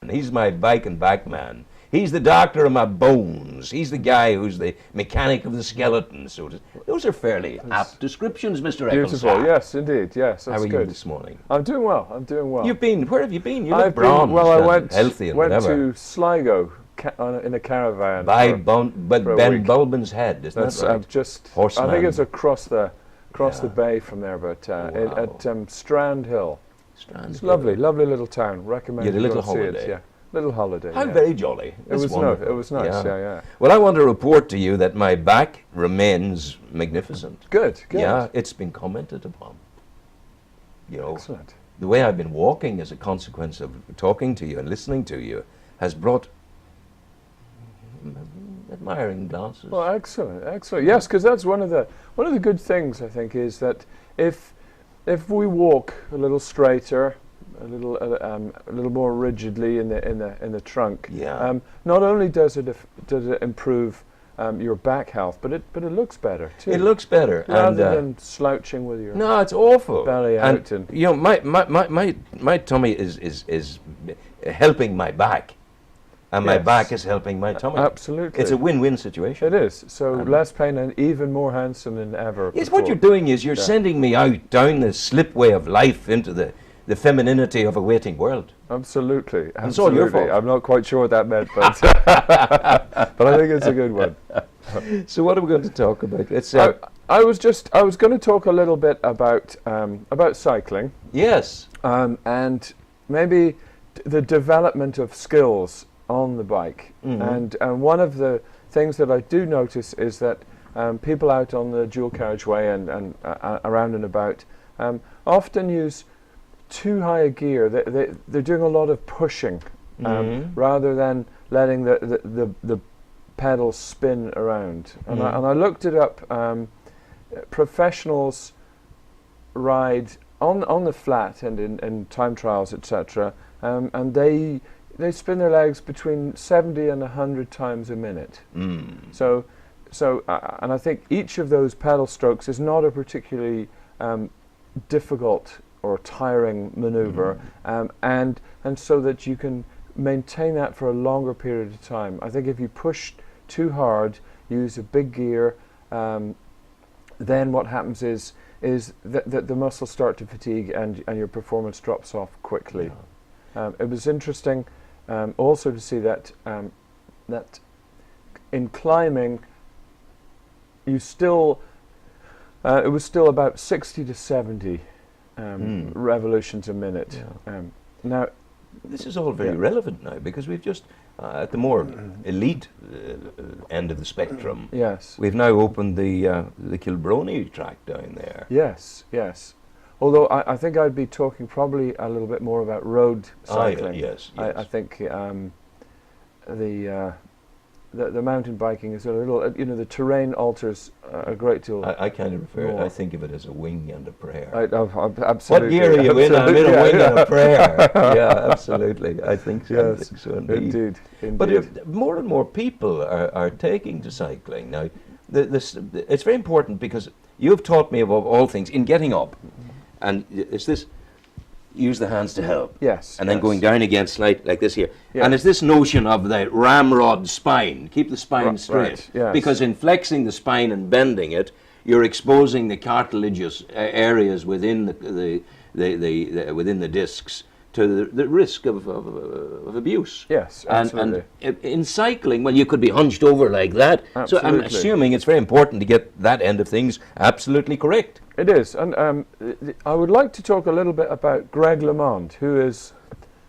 He's my bike and back man. He's the doctor of my bones. He's the guy who's the mechanic of the skeleton. So those are fairly apt descriptions, Mr. Eccles. Beautiful, yes, indeed, yes, that's How are good. you this morning? I'm doing well, I'm doing well. Where have you been? You I've look bronzed well, I and went, healthy and went whatever. to Sligo in a caravan. By for Ben week. Bulben's head, isn't That's that right? just, Horseman. I think it's across the bay from there, but Wow. at Strand Hill. Strand It's Hill. lovely, lovely little town. Recommend You had a go little and see holiday. it. Yeah, little holiday. How yeah. very jolly. It was wonderful. It was nice. Yeah. Well, I want to report to you that my back remains magnificent. Good. Yeah, it's been commented upon. You know, Excellent. the way I've been walking as a consequence of talking to you and listening to you has brought admiring glances. Well, excellent. Yes, because that's one of the good things I think is that if we walk a little straighter, a little more rigidly in the trunk, Yeah. not only does it improve your back health, but it looks better too. It looks better. rather than slouching with your no, it's awful. belly out and you know, my tummy is helping my back, and my Yes. back is helping my tummy. Absolutely. It's a win-win situation. It is. So less pain and even more handsome than ever. Yes, what before. you're doing is you're sending me out down the slipway of life into the femininity of a waiting world. Absolutely. It's all your fault. I'm not quite sure what that meant, but but I think it's a good one. So what are we going to talk about? It's I was going to talk a little bit about cycling, yes. and maybe the development of skills on the bike. And one of the things that I do notice is that people out on the dual carriageway and around and about often use too high a gear. They're doing a lot of pushing rather than letting the pedals spin around. And I looked it up. Professionals ride on the flat and in time trials, etc. And they spin their legs between 70 and 100 times a minute. So and I think each of those pedal strokes is not a particularly difficult or tiring maneuver, and so that you can maintain that for a longer period of time. I think if you push too hard, use a big gear, then what happens is that the muscles start to fatigue and your performance drops off quickly. It was interesting also to see that that in climbing, it was still about 60 to 70 revolutions a minute. Now, this is all very relevant now because we've just, at the more elite end of the spectrum, yes, we've now opened the Kilbrony track down there. yes. Although I think I'd be talking probably a little bit more about road cycling. Yes. I think the mountain biking is a little, the terrain alters a great deal. I kind of refer. more. I think of it as a wing and a prayer. Absolutely. What gear are you in? I'm in a Absolutely, wing and a prayer. Yeah, absolutely. I think so. Yes, I think so indeed. Indeed. But more and more people are taking to cycling now. It's very important because you've taught me above all things in getting up, and it's this. Use the hands to help. Yes. And then going down again slight like this here. Yes. And it's this notion of the ramrod spine. Keep the spine straight. Right, yes. Because in flexing the spine and bending it, you're exposing the cartilageous areas within the discs to the risk of abuse. Yes, absolutely. And in cycling, well, you could be hunched over like that. So I'm Absolutely. assuming it's very important to get that end of things absolutely correct. It is, and I would like to talk a little bit about Greg LeMond, who is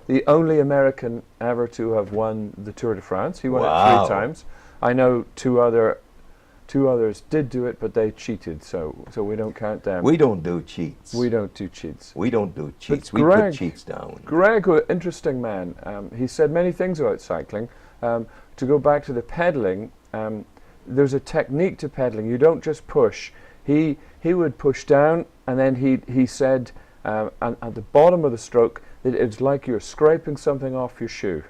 the only American ever to have won the Tour de France. He won it 3 times. I know two others did do it, but they cheated, so we don't count them. We don't do cheats. We don't do cheats. We don't do cheats. We Greg- put cheats down. Greg, interesting man. He said many things about cycling. To go back to the pedaling, there's a technique to pedaling. You don't just push. He would push down, and then he said at the bottom of the stroke that it's like you're scraping something off your shoe.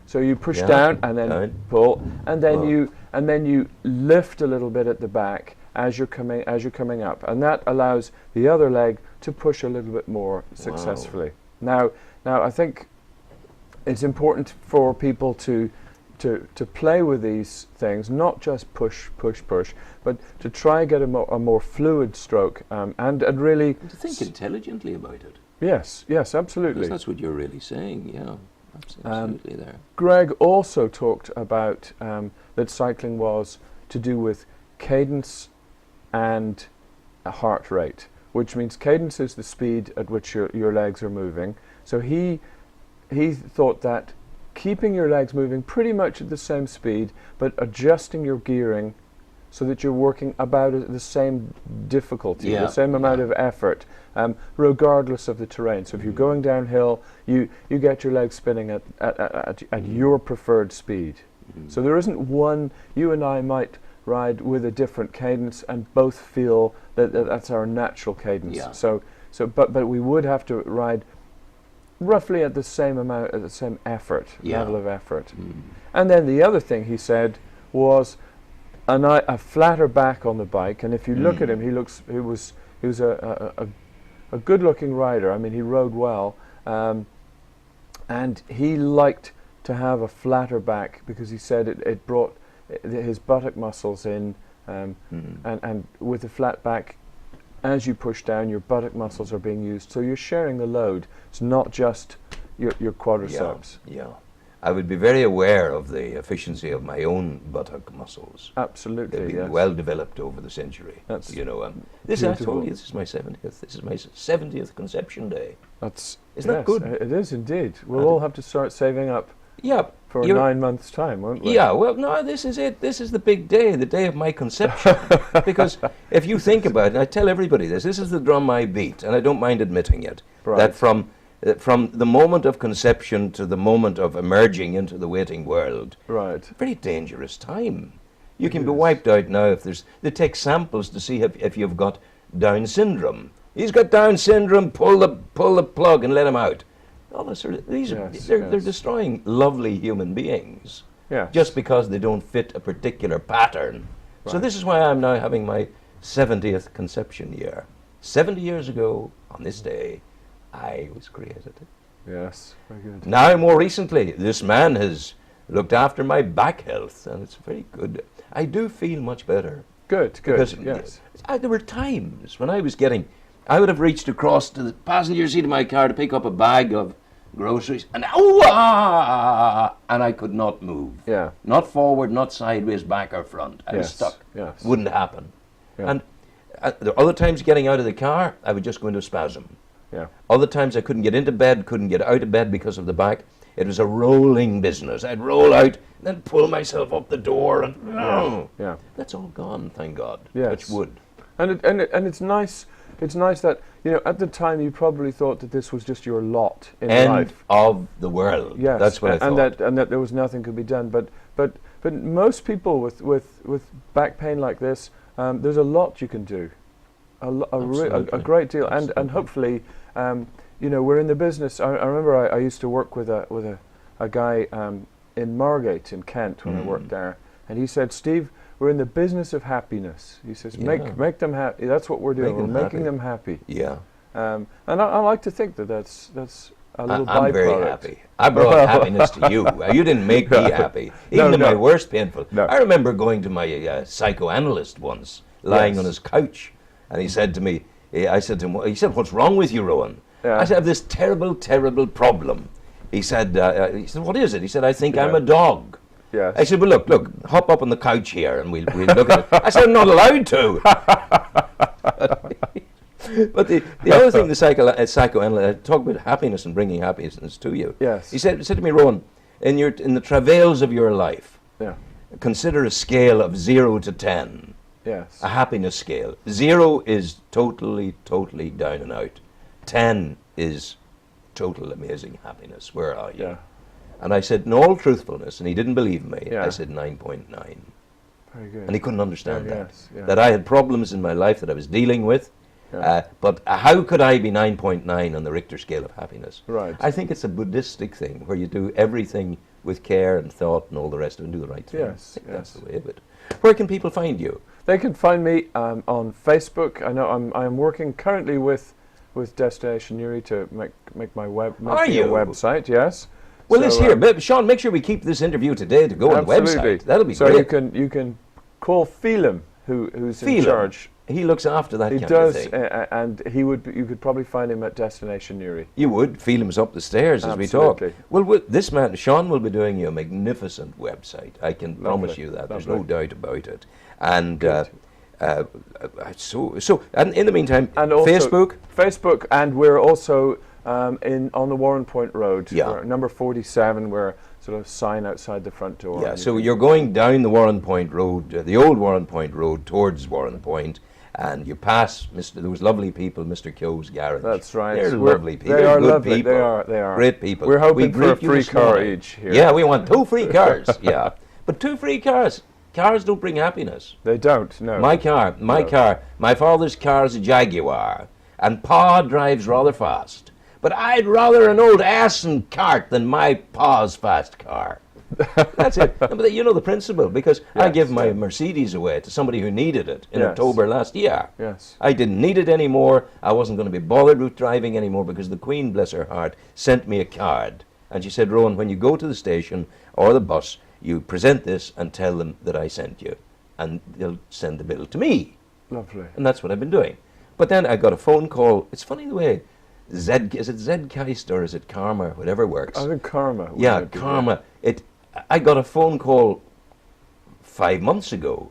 So you push down and then pull, and then you lift a little bit at the back as you're coming up, and that allows the other leg to push a little bit more successfully. Now I think it's important for people to play with these things, not just push, but to try and get a more fluid stroke, and really And to think intelligently about it. Yes, absolutely. Because that's what you're really saying, yeah. Absolutely there. Greg also talked about that cycling was to do with cadence and a heart rate, which means cadence is the speed at which your legs are moving. So he thought that keeping your legs moving pretty much at the same speed, but adjusting your gearing so that you're working about at the same difficulty, the same amount of effort, regardless of the terrain. So if you're going downhill, you get your legs spinning at your preferred speed. So there isn't one. You and I might ride with a different cadence and both feel that that's our natural cadence. Yeah. But we would have to ride roughly at the same amount, at the same effort, level of effort. And then the other thing he said was a flatter back on the bike. And if you look at him, he was a good-looking rider. I mean, he rode well, and he liked to have a flatter back because he said it brought his buttock muscles in, and with a flat back, as you push down, your buttock muscles are being used, so you're sharing the load. It's not just your quadriceps. Yeah. I would be very aware of the efficiency of my own buttock muscles. Absolutely, They've been well developed over the century. That's this I told you, this is my 70th. This is my 70th conception day. Isn't that good? It is indeed. We'll all have to start saving up. Yeah. For 9 months' time, won't we? Yeah, well, no, this is it. This is the big day, the day of my conception. Because if you think about it, and I tell everybody this is the drum I beat, and I don't mind admitting it, that from the moment of conception to the moment of emerging into the waiting world, right, very dangerous time. You can be wiped out now if they take samples to see if you've got Down syndrome. He's got Down syndrome, pull the plug and let him out. All this sort of, they're destroying lovely human beings just because they don't fit a particular pattern. Right. So this is why I'm now having my 70th conception year. 70 years ago, on this day, I was created. Yes, very good. Now, more recently, this man has looked after my back health, and it's very good. I do feel much better. Good, because yes. There were times when I would have reached across to the passenger seat of my car to pick up a bag of groceries, and I could not move. Yeah. Not forward, not sideways, back or front. I was stuck. Yes. Wouldn't happen. Yeah. And there are other times getting out of the car, I would just go into a spasm. Yeah. Other times I couldn't get into bed, couldn't get out of bed because of the back. It was a rolling business. I'd roll out, then pull myself up the door, and that's all gone, thank God. Yes. Touch wood. And it's nice. It's nice that at the time you probably thought that this was just your lot in End life. of the world. Yes, that's what I thought. And that there was nothing could be done. But most people with back pain like this, there's a lot you can do, a great deal, and hopefully, we're in the business. I remember I used to work with a guy in Margate in Kent when I worked there, and he said, "Steve, we're in the business of happiness." He says, make them happy. That's what we're doing. We're making them happy. Yeah. And I like to think that's a little byproduct. I'm very happy. I brought happiness to you. You didn't make me happy. Even in my worst painful. No. I remember going to my psychoanalyst once, lying on his couch, and he said to me, I said to him, he said, "What's wrong with you, Rowan?" I said, "I have this terrible, terrible problem." He said, "What is it?" He said, "I think I'm a dog." Yes. I said, "Well, look, hop up on the couch here and we'll look at it." I said, "I'm not allowed to." But the other thing, the psychoanalyst, talk about happiness and bringing happiness to you. Yes. He said to me, "Rowan, in the travails of your life, consider a scale of 0 to 10. Yes. A happiness scale. 0 is totally, totally down and out. 10 is total amazing happiness. Where are you?" Yeah. And I said, in all truthfulness, and he didn't believe me, I said 9.9. Very good. And he couldn't understand that. Yes, yeah. That I had problems in my life that I was dealing with, but how could I be 9.9 on the Richter scale of happiness? Right. I think it's a Buddhistic thing where you do everything with care and thought and all the rest of it and do the right thing. Yes, That's the way of it. Where can people find you? They can find me on Facebook. I know I'm working currently with Destination Newry to make my a website. Yes. Well, So, let's hear. Sean, make sure we keep this interview today to go on the absolutely. website. That'll be so great. you can call Phelim, who's in Phelim. charge. He looks after that He kind does, of thing. and you could probably find him at Destination Newry. You would feel him up the stairs as we talk. Absolutely. Well, this man, Sean, will be doing you a magnificent website. I can promise you that. There's no doubt about it. And and in the meantime, And also Facebook, and we're also on the Warren Point Road. Yeah. We're number 47. We're sort of sign outside the front door. Yeah, so you're going down the Warren Point Road, the old Warren Point Road, towards Warren Point, and you pass those lovely people, Mr. Kyo's garage. That's right. They're lovely people. They are good lovely. people. They are Great people. We're hoping We for a greet you free this car morning. each here. Yeah, we want 2 free cars. Yeah, but 2 free cars. Cars don't bring happiness. They don't. No. My car, my father's car is a Jaguar, and Pa drives rather fast. But I'd rather an old ass and cart than my Pa's fast car. That's it. But you know the principle, because I Yes, gave my yeah. Mercedes away to somebody who needed it in Yes. October last year. Yes. I didn't need it anymore. I wasn't going to be bothered with driving anymore because the Queen, bless her heart, sent me a card. And she said, Rowan, when you go to the station or the bus, you present this and tell them that I sent you. And they'll send the bill to me. Lovely. And that's what I've been doing. But then I got a phone call. It's funny the way is it Zedgeist or is it Karma, whatever works. I think Karma. Yeah, might be, Karma. I got a phone call 5 months ago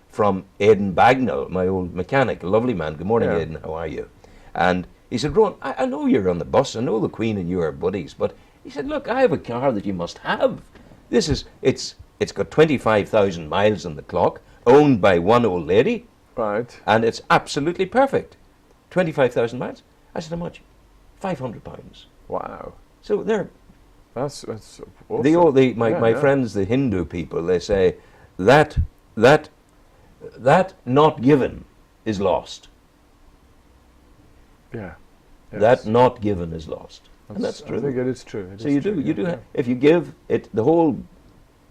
from Aidan Bagnall, my old mechanic, a lovely man. Good morning, Yeah. Aidan, how are you? And he said, Ron, I know you're on the bus, I know the Queen and you are buddies, but he said, look, I have a car that you must have. It's got 25,000 miles on the clock, owned by one old lady, Right. and it's absolutely perfect. 25,000 miles? I said, how much? £500. Wow. So they're That's awesome. my friends, the Hindu people, they say that not given is lost. Yeah. That not given is lost, and that's true. I think it is true. It So is you true, do yeah. if you give it, the whole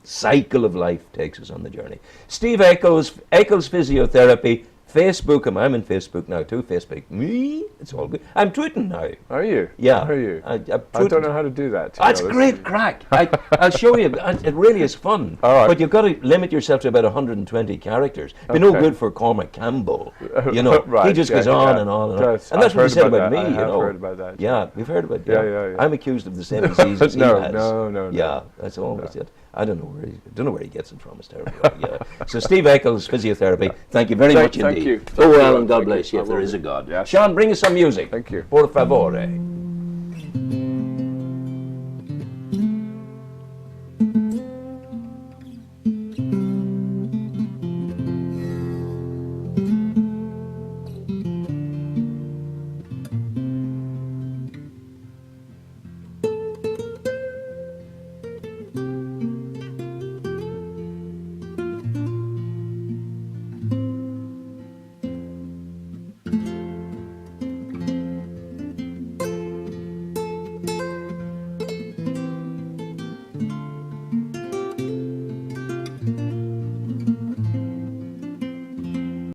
cycle of life takes us on the journey. Steve Eccles Physiotherapy. Facebook him. I'm in Facebook now too. Facebook me. It's all good. I'm tweeting now. Are you? Yeah. Are you? I don't know how to do that. It's great crack. I'll show you. It really is fun. All right. But you've got to limit yourself to about 120 characters. Be no Okay. good for Cormac Campbell. You know, Right, he just yeah, goes on yeah. and on and on. Does. And that's I've what he heard said about about me. that. I You have know. heard about that. Yeah, we've heard about Yeah, that. yeah. I'm accused of the same disease as he No, has. no. Yeah, that's almost it. I don't know where he gets it from. It's terrible. Yeah. So Steve Eccles Physiotherapy. Thank you very much Thank indeed. you. Oh well, and God Thank bless you. you if I there will is a do. God. Yes. Sean, bring us some music. Thank you. Por favore.